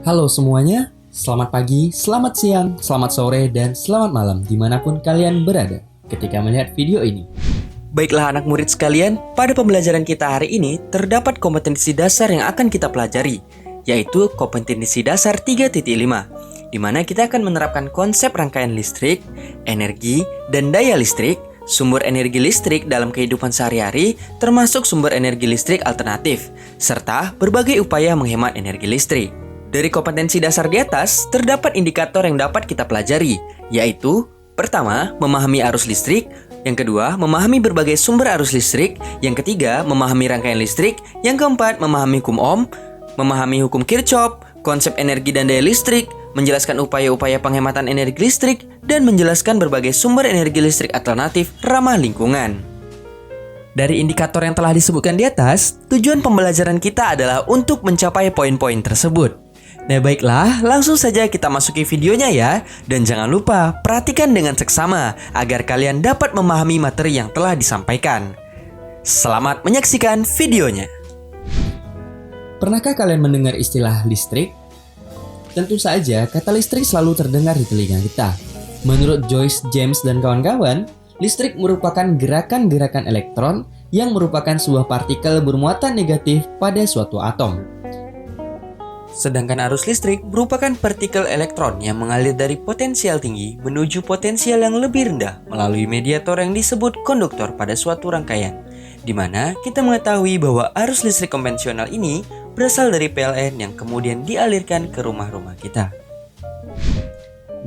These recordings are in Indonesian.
Halo semuanya, selamat pagi, selamat siang, selamat sore, dan selamat malam dimanapun kalian berada ketika melihat video ini. Baiklah anak murid sekalian, pada pembelajaran kita hari ini terdapat kompetensi dasar yang akan kita pelajari, yaitu kompetensi dasar 3.5, di mana kita akan menerapkan konsep rangkaian listrik, energi, dan daya listrik, sumber energi listrik dalam kehidupan sehari-hari, termasuk sumber energi listrik alternatif, serta berbagai upaya menghemat energi listrik. Dari kompetensi dasar di atas, terdapat indikator yang dapat kita pelajari, yaitu pertama, memahami arus listrik, yang kedua, memahami berbagai sumber arus listrik, yang ketiga, memahami rangkaian listrik, yang keempat, memahami hukum Ohm, memahami hukum Kirchhoff, konsep energi dan daya listrik, menjelaskan upaya-upaya penghematan energi listrik, dan menjelaskan berbagai sumber energi listrik alternatif ramah lingkungan. Dari indikator yang telah disebutkan di atas, tujuan pembelajaran kita adalah untuk mencapai poin-poin tersebut. Nah baiklah, langsung saja kita masuki videonya ya. Dan jangan lupa, perhatikan dengan seksama agar kalian dapat memahami materi yang telah disampaikan. Selamat menyaksikan videonya. Pernahkah kalian mendengar istilah listrik? Tentu saja, kata listrik selalu terdengar di telinga kita. Menurut Joyce, James, dan kawan-kawan, listrik merupakan gerakan-gerakan elektron yang merupakan sebuah partikel bermuatan negatif pada suatu atom. Sedangkan arus listrik merupakan partikel elektron yang mengalir dari potensial tinggi menuju potensial yang lebih rendah melalui mediator yang disebut konduktor pada suatu rangkaian, di mana kita mengetahui bahwa arus listrik konvensional ini berasal dari PLN yang kemudian dialirkan ke rumah-rumah kita.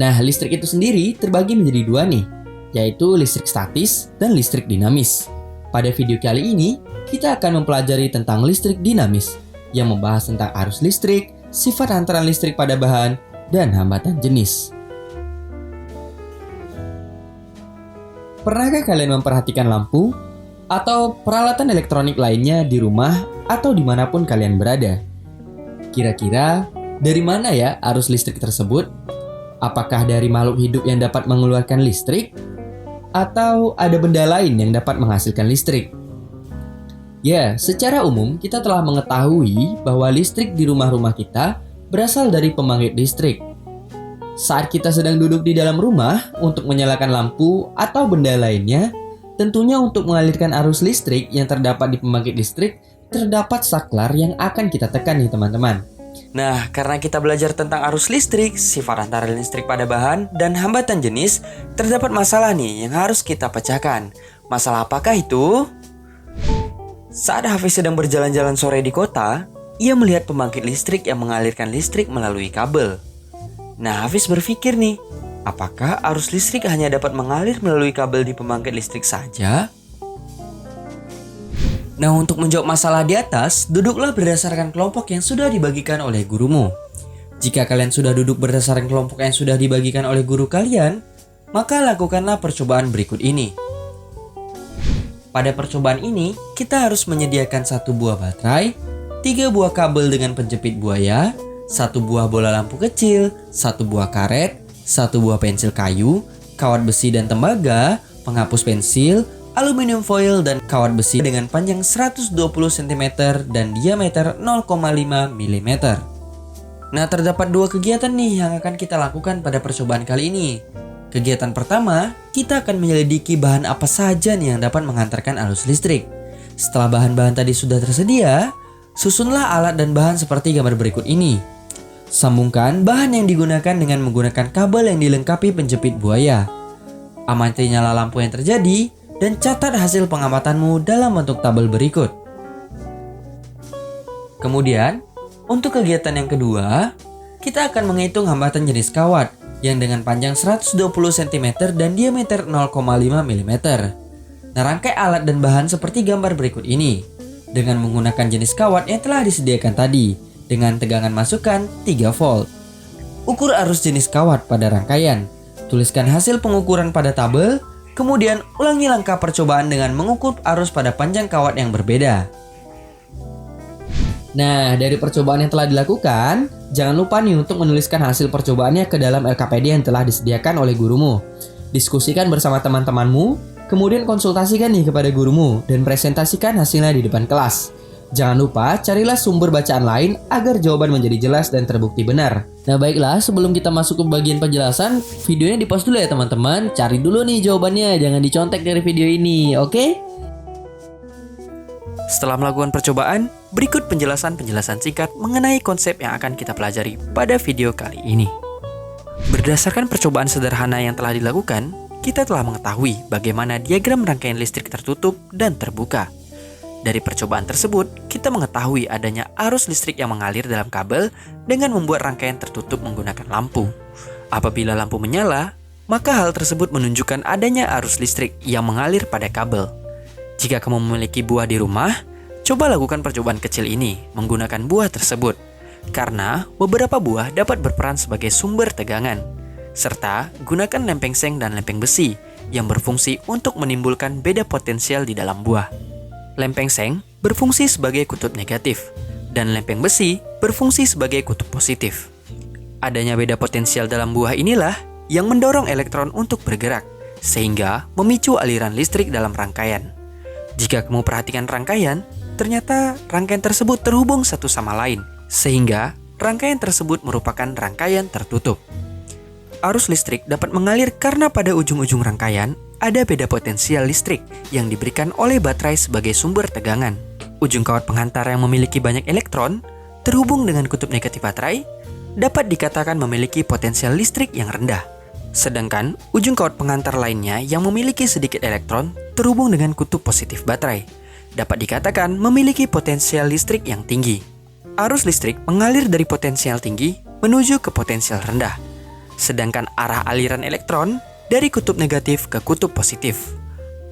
Nah, listrik itu sendiri terbagi menjadi dua nih, yaitu listrik statis dan listrik dinamis. Pada video kali ini, kita akan mempelajari tentang listrik dinamis, yang membahas tentang arus listrik, sifat hantaran listrik pada bahan, dan hambatan jenis. Pernahkah kalian memperhatikan lampu atau peralatan elektronik lainnya di rumah atau dimanapun kalian berada? Kira-kira dari mana ya arus listrik tersebut? Apakah dari makhluk hidup yang dapat mengeluarkan listrik? Atau ada benda lain yang dapat menghasilkan listrik? Ya, secara umum kita telah mengetahui bahwa listrik di rumah-rumah kita berasal dari pembangkit listrik. Saat kita sedang duduk di dalam rumah untuk menyalakan lampu atau benda lainnya, tentunya untuk mengalirkan arus listrik yang terdapat di pembangkit listrik, terdapat saklar yang akan kita tekan nih teman-teman. Nah, karena kita belajar tentang arus listrik, sifat hantaran listrik pada bahan, dan hambatan jenis, terdapat masalah nih yang harus kita pecahkan. Masalah apakah itu? Saat Hafiz sedang berjalan-jalan sore di kota, ia melihat pembangkit listrik yang mengalirkan listrik melalui kabel. Nah, Hafiz berpikir nih, apakah arus listrik hanya dapat mengalir melalui kabel di pembangkit listrik saja? Nah, untuk menjawab masalah di atas, duduklah berdasarkan kelompok yang sudah dibagikan oleh gurumu. Jika kalian sudah duduk berdasarkan kelompok yang sudah dibagikan oleh guru kalian, maka lakukanlah percobaan berikut ini. Pada percobaan ini, kita harus menyediakan 1 buah baterai, 3 buah kabel dengan penjepit buaya, 1 buah bola lampu kecil, 1 buah karet, 1 buah pensil kayu, kawat besi dan tembaga, penghapus pensil, aluminium foil dan kawat besi dengan panjang 120 cm dan diameter 0,5 mm. Nah, terdapat 2 kegiatan nih yang akan kita lakukan pada percobaan kali ini. Kegiatan pertama, kita akan menyelidiki bahan apa saja nih yang dapat menghantarkan arus listrik. Setelah bahan-bahan tadi sudah tersedia, susunlah alat dan bahan seperti gambar berikut ini. Sambungkan bahan yang digunakan dengan menggunakan kabel yang dilengkapi penjepit buaya. Amati nyala lampu yang terjadi dan catat hasil pengamatanmu dalam bentuk tabel berikut. Kemudian, untuk kegiatan yang kedua, kita akan menghitung hambatan jenis kawat yang dengan panjang 120 cm dan diameter 0,5 mm. Nah, rangkai alat dan bahan seperti gambar berikut ini dengan menggunakan jenis kawat yang telah disediakan tadi dengan tegangan masukan 3 volt. Ukur arus jenis kawat pada rangkaian. Tuliskan hasil pengukuran pada tabel, kemudian ulangi langkah percobaan dengan mengukur arus pada panjang kawat yang berbeda. Nah, dari percobaan yang telah dilakukan, jangan lupa nih untuk menuliskan hasil percobaannya ke dalam LKPD yang telah disediakan oleh gurumu. Diskusikan bersama teman-temanmu, kemudian konsultasikan nih kepada gurumu dan presentasikan hasilnya di depan kelas. Jangan lupa carilah sumber bacaan lain agar jawaban menjadi jelas dan terbukti benar. Nah baiklah, sebelum kita masuk ke bagian penjelasan, videonya di pause dulu ya teman-teman. Cari dulu nih jawabannya, jangan dicontek dari video ini, oke? Setelah melakukan percobaan, berikut penjelasan-penjelasan singkat mengenai konsep yang akan kita pelajari pada video kali ini. Berdasarkan percobaan sederhana yang telah dilakukan, kita telah mengetahui bagaimana diagram rangkaian listrik tertutup dan terbuka. Dari percobaan tersebut, kita mengetahui adanya arus listrik yang mengalir dalam kabel dengan membuat rangkaian tertutup menggunakan lampu. Apabila lampu menyala, maka hal tersebut menunjukkan adanya arus listrik yang mengalir pada kabel. Jika kamu memiliki buah di rumah, coba lakukan percobaan kecil ini menggunakan buah tersebut, karena beberapa buah dapat berperan sebagai sumber tegangan. Serta gunakan lempeng seng dan lempeng besi yang berfungsi untuk menimbulkan beda potensial di dalam buah. Lempeng seng berfungsi sebagai kutub negatif, dan lempeng besi berfungsi sebagai kutub positif. Adanya beda potensial dalam buah inilah yang mendorong elektron untuk bergerak, sehingga memicu aliran listrik dalam rangkaian. Jika kamu perhatikan rangkaian, ternyata rangkaian tersebut terhubung satu sama lain, sehingga rangkaian tersebut merupakan rangkaian tertutup. Arus listrik dapat mengalir karena pada ujung-ujung rangkaian ada beda potensial listrik yang diberikan oleh baterai sebagai sumber tegangan. Ujung kawat penghantar yang memiliki banyak elektron terhubung dengan kutub negatif baterai dapat dikatakan memiliki potensial listrik yang rendah. Sedangkan ujung kawat penghantar lainnya yang memiliki sedikit elektron terhubung dengan kutub positif baterai dapat dikatakan memiliki potensial listrik yang tinggi. Arus listrik mengalir dari potensial tinggi menuju ke potensial rendah, sedangkan arah aliran elektron dari kutub negatif ke kutub positif.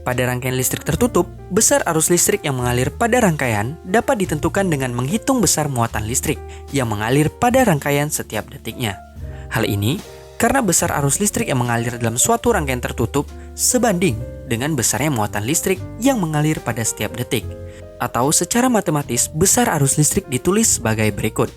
Pada rangkaian listrik tertutup, besar arus listrik yang mengalir pada rangkaian dapat ditentukan dengan menghitung besar muatan listrik yang mengalir pada rangkaian setiap detiknya. Hal ini karena besar arus listrik yang mengalir dalam suatu rangkaian tertutup sebanding dengan besarnya muatan listrik yang mengalir pada setiap detik. Atau secara matematis, besar arus listrik ditulis sebagai berikut.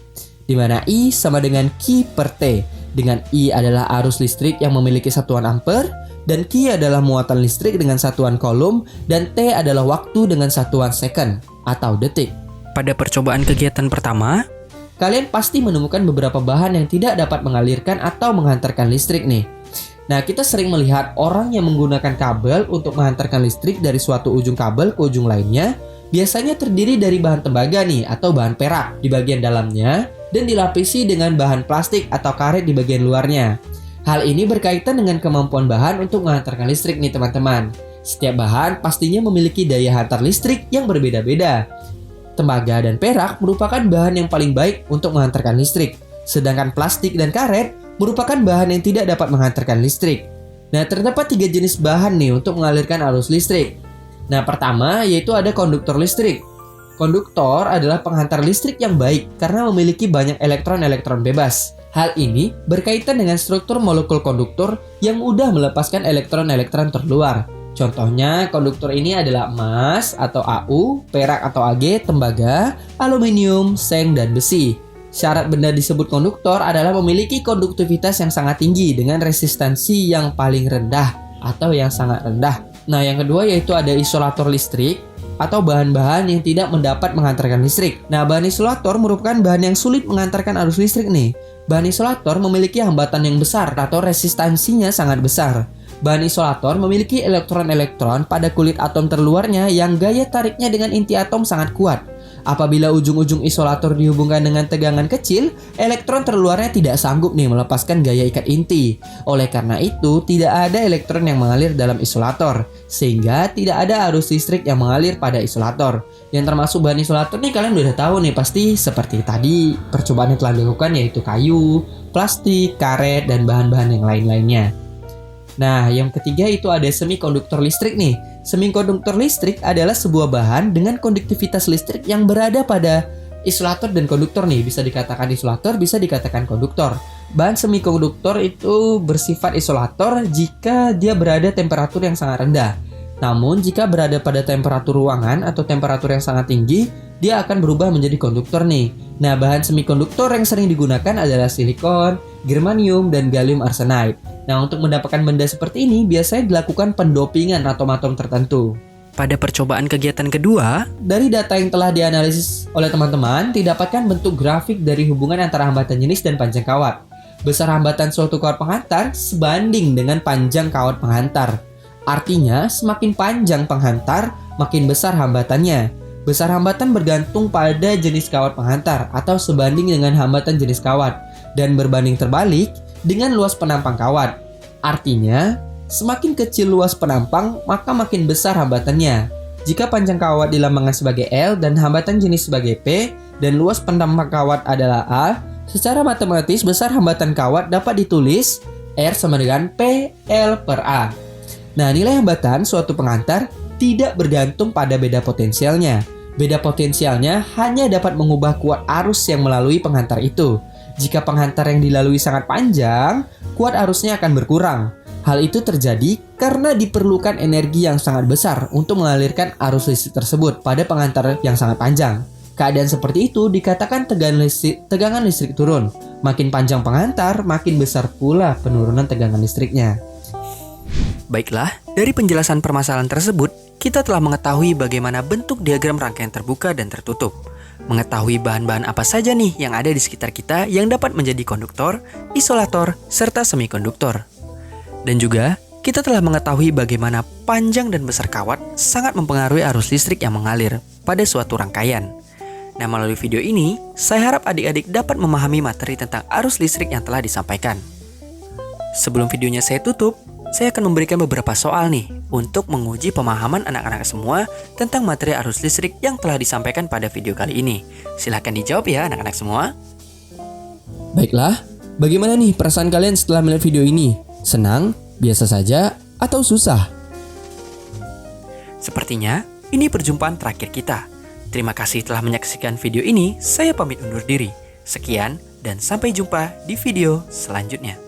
Di mana I sama dengan Q per T. Dengan I adalah arus listrik yang memiliki satuan ampere, dan Q adalah muatan listrik dengan satuan coulomb, dan T adalah waktu dengan satuan second atau detik. Pada percobaan kegiatan pertama, kalian pasti menemukan beberapa bahan yang tidak dapat mengalirkan atau menghantarkan listrik nih. Nah, kita sering melihat orang yang menggunakan kabel untuk menghantarkan listrik dari suatu ujung kabel ke ujung lainnya, biasanya terdiri dari bahan tembaga nih atau bahan perak di bagian dalamnya dan dilapisi dengan bahan plastik atau karet di bagian luarnya. Hal ini berkaitan dengan kemampuan bahan untuk menghantarkan listrik nih teman-teman. Setiap bahan pastinya memiliki daya hantar listrik yang berbeda-beda. Tembaga dan perak merupakan bahan yang paling baik untuk menghantarkan listrik, sedangkan plastik dan karet merupakan bahan yang tidak dapat menghantarkan listrik. Nah, terdapat 3 jenis bahan nih untuk mengalirkan arus listrik. Nah, pertama yaitu ada konduktor listrik. Konduktor adalah penghantar listrik yang baik karena memiliki banyak elektron-elektron bebas. Hal ini berkaitan dengan struktur molekul konduktor yang mudah melepaskan elektron-elektron terluar. Contohnya, konduktor ini adalah emas atau Au, perak atau Ag, tembaga, aluminium, seng, dan besi. Syarat benda disebut konduktor adalah memiliki konduktivitas yang sangat tinggi dengan resistansi yang paling rendah atau yang sangat rendah. Nah, yang kedua yaitu ada isolator listrik atau bahan-bahan yang tidak mendapat menghantarkan listrik. Nah, bahan isolator merupakan bahan yang sulit menghantarkan arus listrik nih. Bahan isolator memiliki hambatan yang besar atau resistansinya sangat besar. Bahan isolator memiliki elektron-elektron pada kulit atom terluarnya yang gaya tariknya dengan inti atom sangat kuat. Apabila ujung-ujung isolator dihubungkan dengan tegangan kecil, elektron terluarnya tidak sanggup nih melepaskan gaya ikat inti. Oleh karena itu, tidak ada elektron yang mengalir dalam isolator, sehingga tidak ada arus listrik yang mengalir pada isolator. Yang termasuk bahan isolator nih kalian udah tahu nih pasti seperti tadi percobaan yang telah dilakukan yaitu kayu, plastik, karet, dan bahan-bahan yang lain-lainnya. Nah, yang ketiga itu ada semikonduktor listrik nih. Semikonduktor listrik adalah sebuah bahan dengan konduktivitas listrik yang berada pada isolator dan konduktor nih. Bisa dikatakan isolator, bisa dikatakan konduktor. Bahan semikonduktor itu bersifat isolator jika dia berada temperatur yang sangat rendah. Namun, jika berada pada temperatur ruangan atau temperatur yang sangat tinggi, dia akan berubah menjadi konduktor nih. Nah, bahan semikonduktor yang sering digunakan adalah silikon, germanium, dan gallium arsenide. Nah, untuk mendapatkan benda seperti ini, biasanya dilakukan pendopingan atom-atom tertentu. Pada percobaan kegiatan kedua, Dari data yang telah dianalisis oleh teman-teman, didapatkan bentuk grafik dari hubungan antara hambatan jenis dan panjang kawat. Besar hambatan suatu kawat penghantar sebanding dengan panjang kawat penghantar. Artinya, semakin panjang penghantar, makin besar hambatannya. Besar hambatan bergantung pada jenis kawat penghantar atau sebanding dengan hambatan jenis kawat dan berbanding terbalik dengan luas penampang kawat. Artinya, semakin kecil luas penampang, maka makin besar hambatannya. Jika panjang kawat dilambangkan sebagai L dan hambatan jenis sebagai P dan luas penampang kawat adalah A, secara matematis besar hambatan kawat dapat ditulis R sama dengan P L per A. Nah, nilai hambatan suatu penghantar tidak bergantung pada beda potensialnya. Beda potensialnya hanya dapat mengubah kuat arus yang melalui penghantar itu. Jika penghantar yang dilalui sangat panjang, kuat arusnya akan berkurang. Hal itu terjadi karena diperlukan energi yang sangat besar untuk mengalirkan arus listrik tersebut pada penghantar yang sangat panjang. Keadaan seperti itu dikatakan tegangan listrik turun. Makin panjang penghantar, makin besar pula penurunan tegangan listriknya. baiklah, dari penjelasan permasalahan tersebut, kita telah mengetahui bagaimana bentuk diagram rangkaian terbuka dan tertutup. Mengetahui bahan-bahan apa saja nih yang ada di sekitar kita yang dapat menjadi konduktor, isolator, serta semikonduktor. Dan juga, kita telah mengetahui bagaimana panjang dan besar kawat sangat mempengaruhi arus listrik yang mengalir pada suatu rangkaian. Nah, melalui video ini, saya harap adik-adik dapat memahami materi tentang arus listrik yang telah disampaikan. Sebelum videonya saya tutup, saya akan memberikan beberapa soal nih untuk menguji pemahaman anak-anak semua tentang materi arus listrik yang telah disampaikan pada video kali ini. Silahkan dijawab ya anak-anak semua. Baiklah, bagaimana nih perasaan kalian setelah melihat video ini? Senang, biasa saja, atau susah? Sepertinya ini perjumpaan terakhir kita. Terima kasih telah menyaksikan video ini. Saya pamit undur diri. Sekian dan sampai jumpa di video selanjutnya.